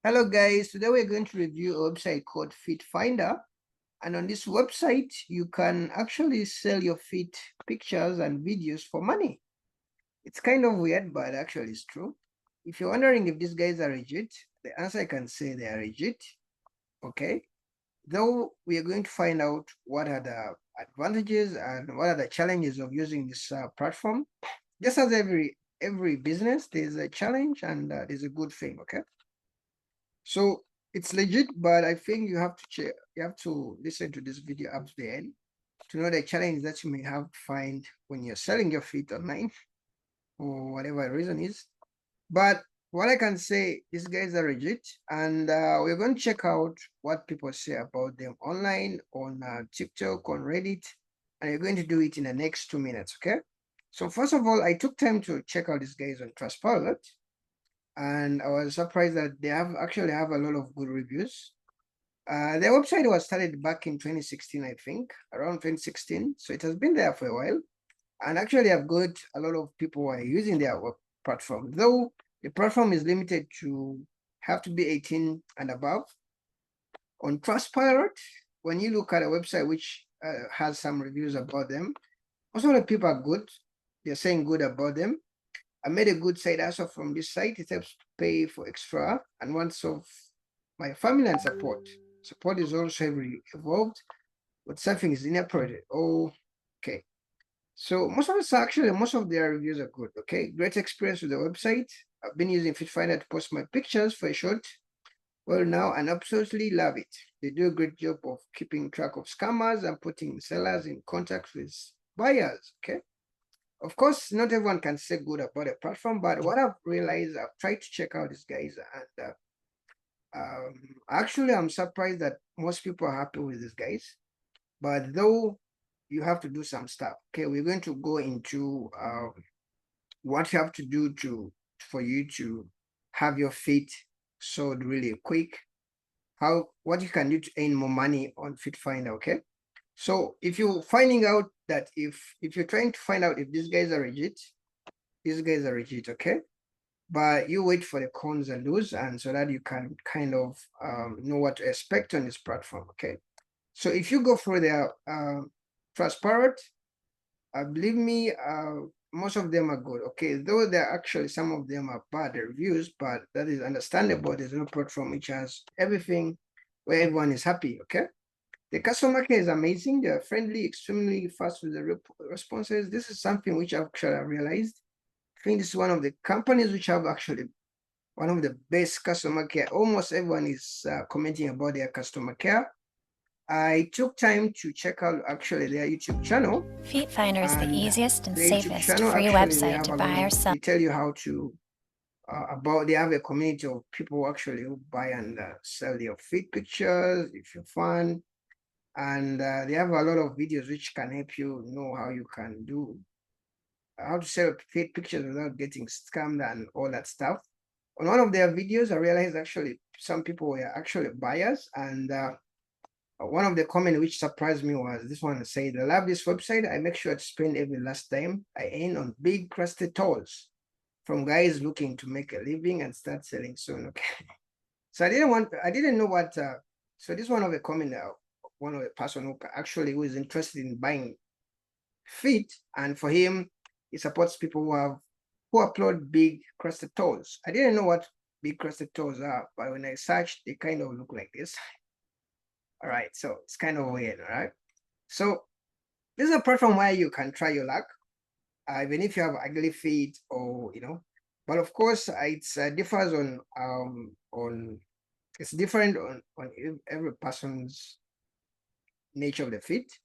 Hello guys, today we're going to review a website called Feetfinder, and on this website you can actually sell your feet pictures and videos for money. It's kind of weird, but actually it's true. If you're wondering if these guys are legit, the answer I can say they are legit. Okay, though we are going to find out what are the advantages and what are the challenges of using this platform. Just as every business, there's a challenge and there's a good thing. Okay. So it's legit, but I think you have to check, you have to listen to this video up to the end to know the challenge that you may have to find when you're selling your feet online or whatever the reason is. But what I can say, these guys are legit, and we're going to check out what people say about them online on TikTok, on Reddit, and you're going to do it in the next 2 minutes, okay? So first of all, I took time to check out these guys on Trustpilot, and I was surprised that they actually have a lot of good reviews. Their website was started back in 2016, I think, around 2016. So it has been there for a while. And actually, I've got a lot of people who are using their web platform, though the platform is limited to have to be 18 and above. On Trustpilot, when you look at a website which has some reviews about them, most of the people are good. They're saying good about them. I made a good side hustle from this site. It helps to pay for extra and once of my family and support. Support is also heavily involved, but something is inappropriate. Oh, okay. So most of us actually, most of their reviews are good. Okay, great experience with the website. I've been using Feetfinder to post my pictures for a short well now and absolutely love it. They do a great job of keeping track of scammers and putting sellers in contact with buyers. Okay. Of course, not everyone can say good about a platform, but what I've realized, I've tried to check out these guys, and actually, I'm surprised that most people are happy with these guys. But though you have to do some stuff, okay, we're going to go into what you have to do for you to have your feet sold really quick. What you can do to earn more money on Feetfinder, okay? So if you're finding out that if you're trying to find out if these guys are legit, okay? But you wait for the cons and do's, and so that you can kind of know what to expect on this platform, okay? So if you go for their Trustpilot, believe me, most of them are good, okay? Though there are actually some of them are bad reviews, but that is understandable. There's no platform which has everything where everyone is happy, okay? The customer care is amazing. They're friendly, extremely fast with the responses. This is something which I've actually realized. I think this is one of the companies which have actually one of the best customer care. Almost everyone is commenting about their customer care. I took time to check out actually their YouTube channel. Feetfinder is the easiest and the YouTube safest channel, free actually, they website have to a buy lot or of, sell. they tell you how to, they have a community of people actually who buy and sell your feet pictures if you're fun. And they have a lot of videos which can help you know how you can do, how to sell feet pictures without getting scammed and all that stuff. On one of their videos, I realized actually some people were actually buyers, and one of the comments which surprised me was this one said, I love this website. I make sure to spend every last dime I earn on big crusted toys from guys looking to make a living and start selling soon. Okay. So I didn't know what, so this one of the comment, one of the person who actually was interested in buying feet, and for him, he supports people who upload big crusted toes. I didn't know what big crusted toes are, but when I searched, they kind of look like this. All right, so it's kind of weird, all right? So this is a platform where you can try your luck, even if you have ugly feet or, but of course it differs on it's different on every person's nature of the feet.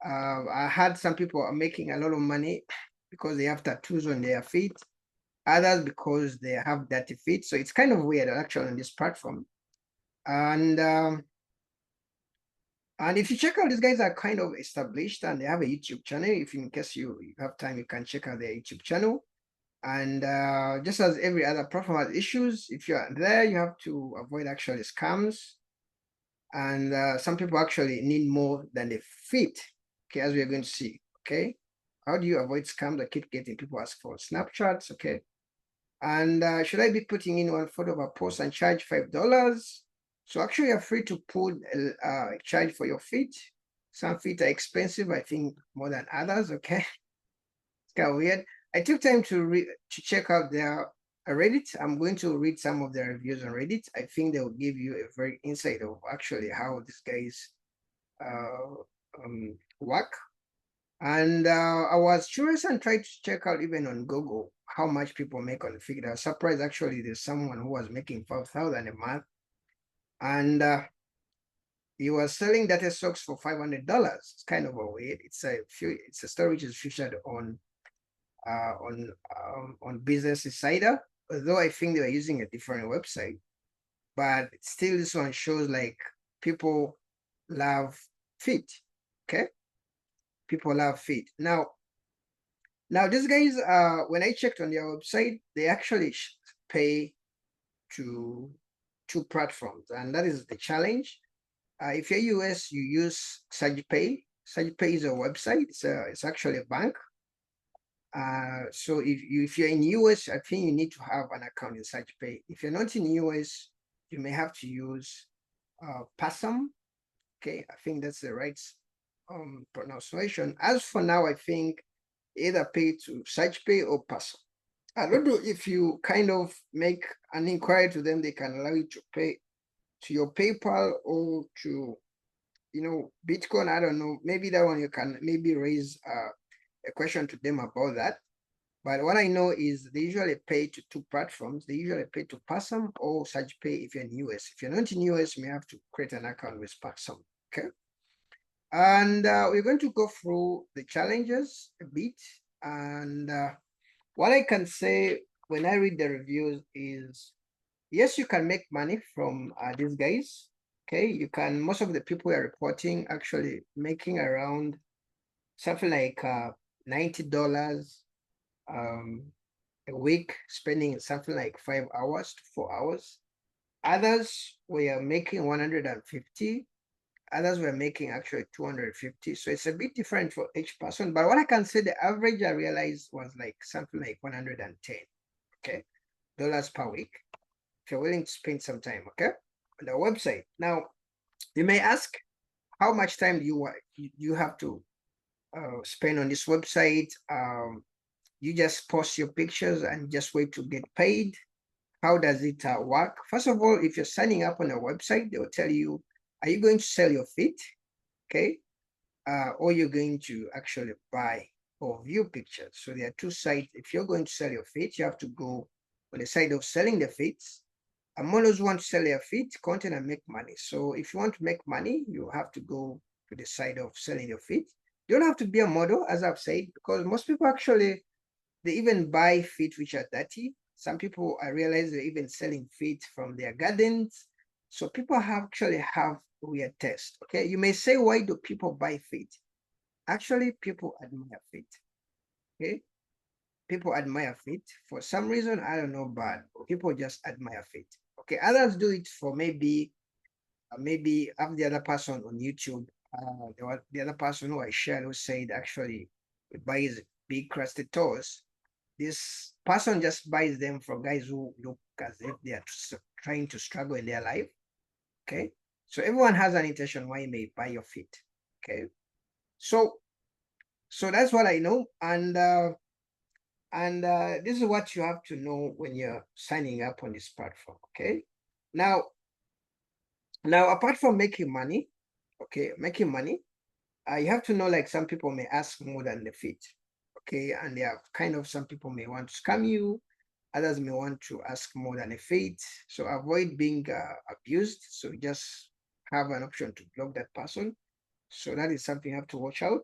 I had some people are making a lot of money because they have tattoos on their feet, others because they have dirty feet. So it's kind of weird actually on this platform. And if you check out, these guys are kind of established and they have a YouTube channel. If in case you have time, you can check out their YouTube channel. And just as every other platform has issues, if you're there, you have to avoid actually scams. And some people actually need more than the feet, okay, as we're going to see, okay? How do you avoid scams that keep getting people ask for Snapchats, okay? And should I be putting in one photo of a post and charge $5? So actually you're free to put a charge for your feet. Some feet are expensive, I think more than others, okay? It's kind of weird. I took time to check out their Reddit. I'm going to read some of their reviews on Reddit. I think they will give you a very insight of actually how these guys work. And I was curious and tried to check out even on Google how much people make on feet. I was surprised actually there's someone who was making 5,000 a month, and he was selling data socks for $500. It's kind of a weird. It's a story which is featured on Business Insider, although I think they were using a different website. But still, this one shows like people love feet. Okay, people love feet. Now these guys, when I checked on their website, they actually pay to two platforms, and that is the challenge. If you're US, you use SurgePay. SurgePay is a website. It's actually a bank. So if you're in US, I think you need to have an account in SurgePay. If you're not in US, you may have to use Passum. Okay, I think that's the right pronunciation. As for now, I think either pay to SurgePay or Passum. I don't know if you kind of make an inquiry to them, they can allow you to pay to your PayPal or to, Bitcoin. I don't know. Maybe that one you can maybe raise a question to them about that. But what I know is they usually pay to two platforms. They usually pay to Passum or SurgePay if you're in US. If you're not in US, you may have to create an account with Passum. Okay. And we're going to go through the challenges a bit. And what I can say when I read the reviews is, yes, you can make money from these guys. Okay, you can. Most of the people are reporting actually making around something like $90 a week, spending something like 5 hours to 4 hours. Others were making 150. Others were making actually 250. So it's a bit different for each person. But what I can say, the average I realized was like something like 110, okay, dollars per week. If you're willing to spend some time, okay, on the website. Now, you may ask, how much time do you have to spend on this website? You just post your pictures and just wait to get paid? How does it work? First of all, if you're signing up on a website, they will tell you, are you going to sell your feet? Okay. Or you're going to actually buy or view pictures. So there are two sides. If you're going to sell your feet, you have to go on the side of selling the feet. And models want to sell their feet, content, and make money. So if you want to make money, you have to go to the side of selling your feet. You don't have to be a model, as I've said, because most people actually, they even buy feet which are dirty. Some people, I realize, they're even selling feet from their gardens. So people actually have weird taste. Okay, you may say, why do people buy feet? Actually, people admire feet. Okay, people admire feet for some reason. I don't know, but people just admire feet. Okay, others do it for maybe have the other person on YouTube. The other person who I shared who said actually he buys big crusted toes. This person just buys them from guys who look as if they are trying to struggle in their life. Okay, so everyone has an intention why you may buy your feet. Okay, so that's what I know, and this is what you have to know when you're signing up on this platform. Okay, now apart from making money, okay, you have to know, like, some people may ask more than the feet. Okay, and there are kind of, some people may want to scam you, others may want to ask more than a feet. So avoid being abused. So just have an option to block that person. So that is something you have to watch out.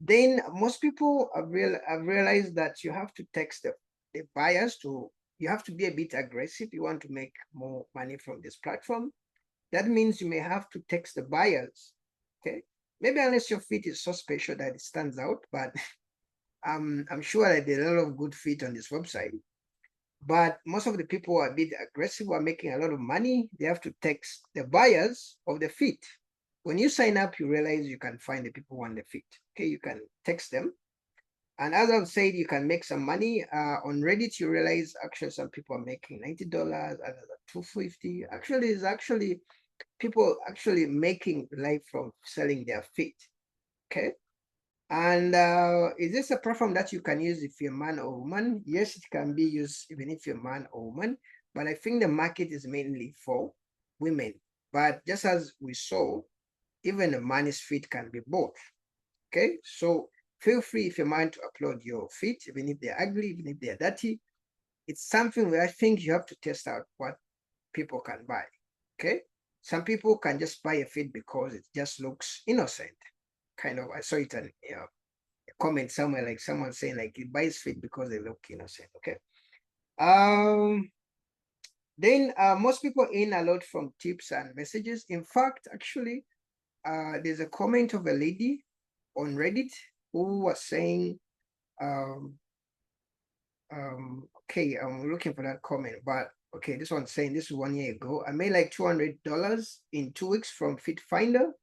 Then most people have realized that you have to text the buyers to, you have to be a bit aggressive. You want to make more money from this platform. That means you may have to text the buyers. Okay, maybe unless your feet is so special that it stands out, but I'm sure that there are a lot of good feet on this website. But most of the people are a bit aggressive, are making a lot of money. They have to text the buyers of the feet. When you sign up, you realize you can find the people who want the feet. Okay, you can text them. And as I've said, you can make some money. On Reddit, you realize actually some people are making $90, another $250. Actually, it's actually people actually making life from selling their feet. Okay. And is this a platform that you can use if you're a man or woman? Yes, it can be used even if you're a man or woman. But I think the market is mainly for women. But just as we saw, even a man's feet can be both. Okay, so feel free if you mind to upload your feet, even if they're ugly, even if they're dirty. It's something where I think you have to test out what people can buy. Okay, some people can just buy a feet because it just looks innocent. Kind of, I saw it on a comment somewhere, like someone saying like he buys feet because they look innocent. Okay. Then most people earn a lot from tips and messages. In fact, actually, there's a comment of a lady on Reddit who was saying, okay, I'm looking for that comment, but okay, this one's saying this is 1 year ago. I made like $200 in 2 weeks from Feetfinder.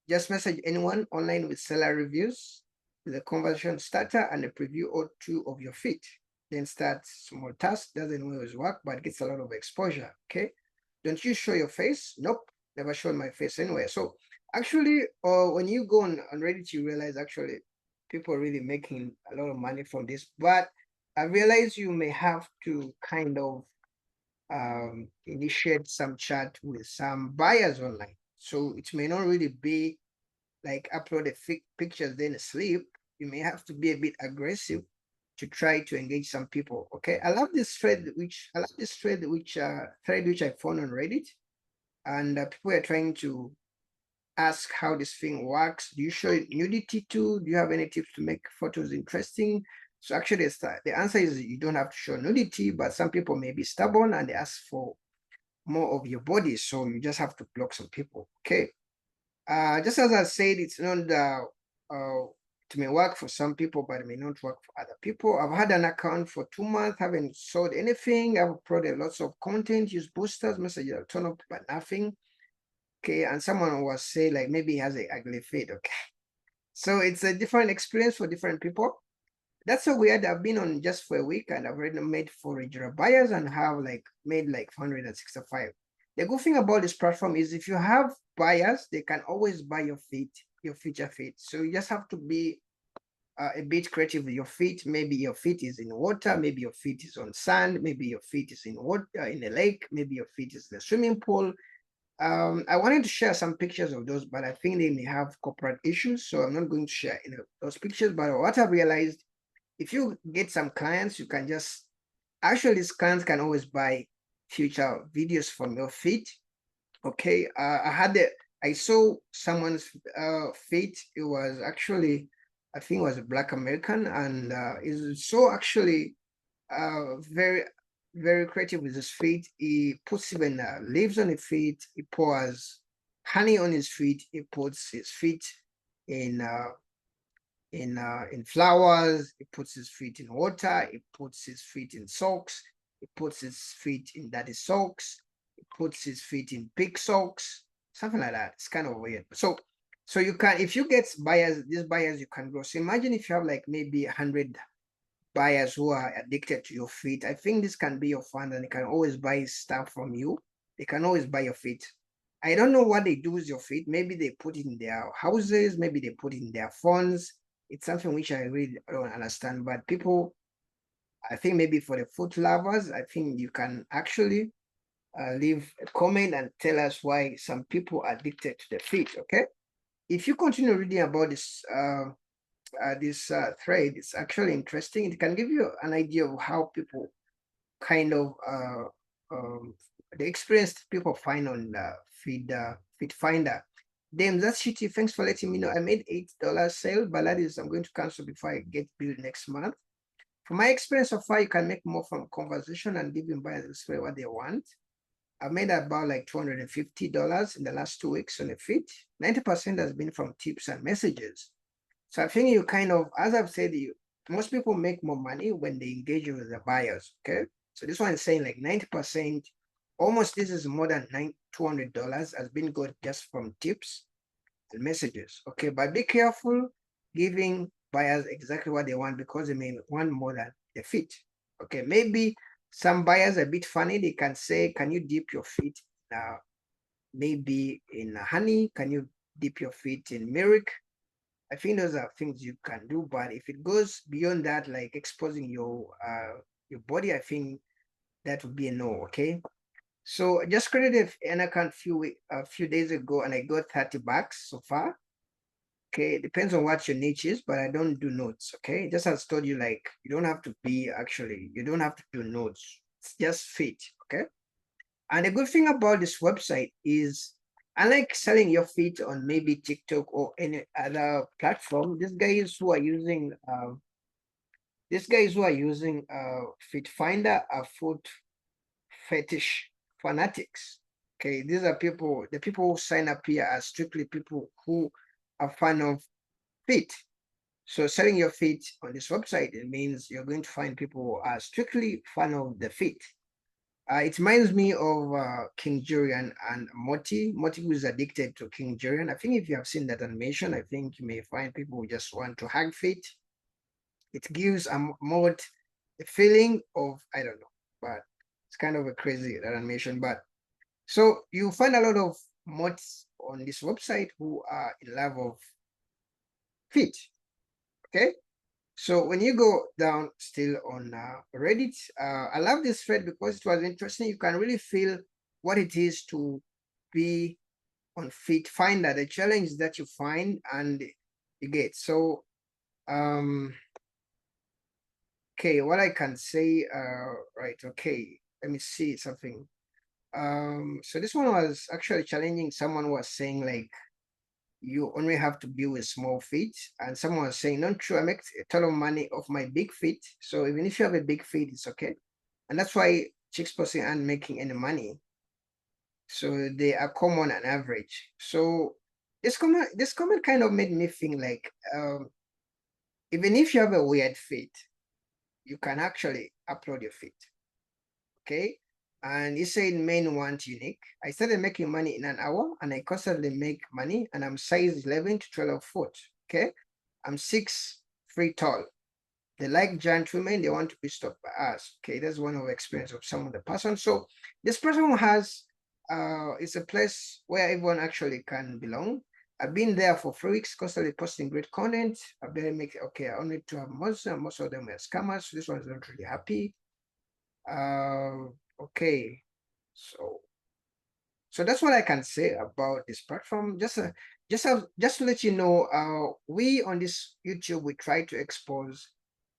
Just message anyone online with seller reviews, with a conversation starter and a preview or two of your feet. Then start small task. Doesn't always work, but gets a lot of exposure. Okay. Don't you show your face? Nope. Never shown my face anywhere. So actually, when you go on Reddit, you realize actually people are really making a lot of money from this. But I realize you may have to kind of initiate some chat with some buyers online. So it may not really be like upload a pictures then sleep. You may have to be a bit aggressive to try to engage some people. Okay, I love this thread which I found on Reddit, and people are trying to ask how this thing works. Do you show nudity too? Do you have any tips to make photos interesting? So actually, the answer is you don't have to show nudity, but some people may be stubborn and they ask for more of your body, so you just have to block some people. Okay. Just as I said, it's not it may work for some people, but it may not work for other people. I've had an account for 2 months, haven't sold anything. I've uploaded lots of content, used boosters, messages turn up, but nothing. Okay, and someone was saying like maybe he has an ugly feet. Okay, so it's a different experience for different people. That's so weird. I've been on just for a week and I've already made 4 regular buyers and have like made like 465. The good thing about this platform is if you have buyers, they can always buy your feet, your future feet. So you just have to be a bit creative with your feet. Maybe your feet is in water, maybe your feet is on sand, maybe your feet is in water in a lake, maybe your feet is in a swimming pool. I wanted to share some pictures of those, but I think they may have corporate issues, so I'm not going to share those pictures. But what I've realized, if you get some clients, you can just actually these clients can always buy future videos from your feet. Okay, I saw someone's feet. It was actually, I think it was a Black American, and is so actually very very creative with his feet. He puts even leaves on his feet. He pours honey on his feet. He puts his feet in in flowers. He puts his feet in water. He puts his feet in socks. He puts his feet in daddy socks. He puts his feet in pig socks. Something like that. It's kind of weird. So you can, if you get buyers, these buyers you can grow. So imagine if you have like maybe 100 buyers who are addicted to your feet. I think this can be your fund and they can always buy stuff from you. They can always buy your feet. I don't know what they do with your feet. Maybe they put it in their houses, maybe they put it in their phones. It's something which I really don't understand. But people, I think maybe for the foot lovers, I think you can actually leave a comment and tell us why some people are addicted to the feet. Okay. If you continue reading about this thread, it's actually interesting. It can give you an idea of how people kind of the experience people find on Feetfinder. Damn, that's shitty. Thanks for letting me know. I made $8 sale, but that is I'm going to cancel before I get billed next month. From my experience so far, you can make more from conversation and giving buyers what they want. I made about like $250 in the last 2 weeks on a feet. 90% has been from tips and messages. So I think you kind of, as I've said, most people make more money when they engage with the buyers. Okay. So this one is saying like 90%, almost this is more than $200 has been got just from tips and messages. Okay. But be careful giving buyers exactly what they want because they may want more than the feet. Okay, maybe some buyers are a bit funny. They can say, can you dip your feet maybe in honey? Can you dip your feet in milk? I think those are things you can do, but if it goes beyond that, like exposing your body, I think that would be a no. Okay, so I just created an account a few days ago, and I got $30 so far. Okay, it depends on what your niche is, but I don't do notes. Okay, just as told you, like you don't have to do notes. It's just fit. Okay, and the good thing about this website is, unlike selling your feet on maybe TikTok or any other platform, these guys who are using Feetfinder are foot fetish fanatics. Okay, these are the people who sign up here are strictly people who are fan of feet. So selling your feet on this website, it means you're going to find people who are strictly fan of the feet. It reminds me of King Julian and Morty. Morty who is addicted to King Julian. I think if you have seen that animation, I think you may find people who just want to hug feet. It gives a mod a feeling of, I don't know, but it's kind of a crazy animation. But so you find a lot of mods on this website who are in love of feet. Okay, so when you go down still on Reddit, I love this thread because it was interesting. You can really feel what it is to be on Feetfinder, the challenge that you find and you get. So okay, what I can say, right, okay, let me see something. So this one was actually challenging. Someone was saying like you only have to be with small feet, and someone was saying, not true, I make a ton of money off my big feet. So even if you have a big feet, it's okay. And that's why chicks posting aren't making any money. So they are common and average. So this comment kind of made me think like even if you have a weird feet, you can actually upload your feet. Okay. And he said men want unique. I started making money in an hour and I constantly make money and I'm size 11 to 12 foot. Okay. I'm 6 feet tall. They like giant women. They want to be stopped by us. Okay. That's one of the experience of some of the person. So this person has, it's a place where everyone actually can belong. I've been there for 3 weeks, constantly posting great content. I've been making, okay, I only to have most of them were scammers. So this one's not really happy. Okay, so that's what I can say about this platform. Just to let you know, we on this YouTube we try to expose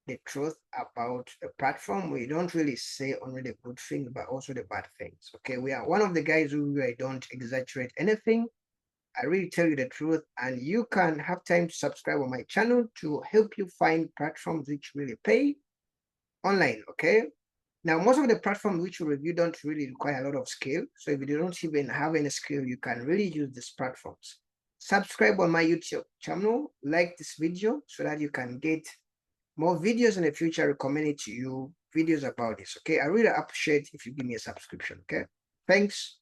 the truth about the platform. We don't really say only the good things, but also the bad things. Okay, we are one of the guys who really don't exaggerate anything. I really tell you the truth, and you can have time to subscribe on my channel to help you find platforms which really pay online. Okay. Now, most of the platforms which you review don't really require a lot of skill. So if you don't even have any skill, you can really use these platforms. Subscribe on my YouTube channel, like this video so that you can get more videos in the future recommended to you, videos about this. Okay, I really appreciate if you give me a subscription. Okay, thanks.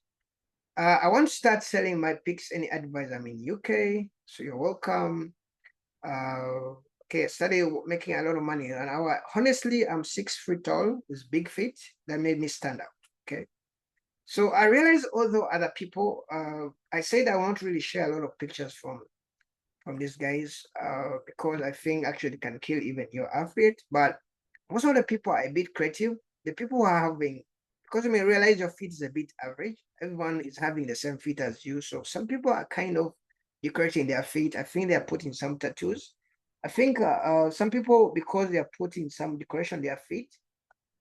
I want to start selling my pics. Any advice? I'm in UK, so you're welcome. Okay, I started making a lot of money an hour. Honestly, I'm 6 feet tall with big feet. That made me stand out. Okay. So I realized although other people, I said I won't really share a lot of pictures from these guys because I think actually can kill even your affiliate. But most of the people are a bit creative. The people who are having, because you may realize your feet is a bit average. Everyone is having the same feet as you. So some people are kind of decorating their feet. I think they are putting some tattoos. I think some people, because they are putting some decoration on their feet,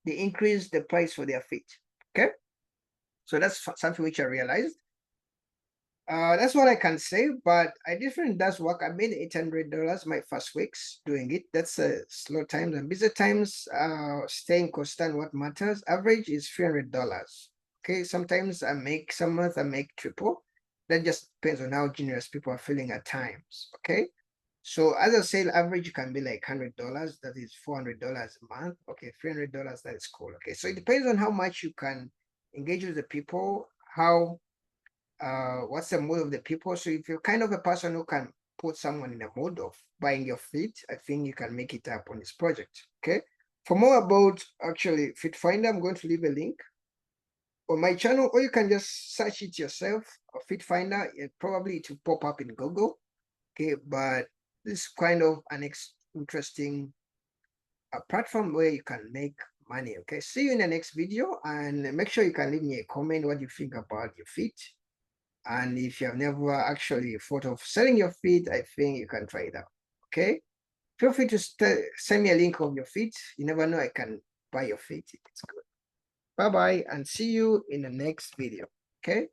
they increase the price for their feet. Okay. So that's something which I realized. That's what I can say, but I different does work. I made $800 my first weeks doing it. That's slow times and busy times. Staying constant, what matters. Average is $300. Okay, sometimes I make some months I make triple. That just depends on how generous people are feeling at times. Okay, so as I said, average can be like $100. That is $400 a month. Okay, $300. That is cool. Okay, so it depends on how much you can engage with the people, how what's the mood of the people. So if you're kind of a person who can put someone in a mode of buying your feet, I think you can make it up on this project. Okay. For more about actually Feetfinder, I'm going to leave a link on my channel, or you can just search it yourself, Feetfinder. Probably it will pop up in Google. Okay, but this is kind of an interesting platform where you can make money. Okay, see you in the next video, and make sure you can leave me a comment what you think about your feet. And if you have never actually thought of selling your feet, I think you can try it out. Okay, feel free to send me a link of your feet. You never know, I can buy your feet if it's good. Bye bye, and see you in the next video. Okay.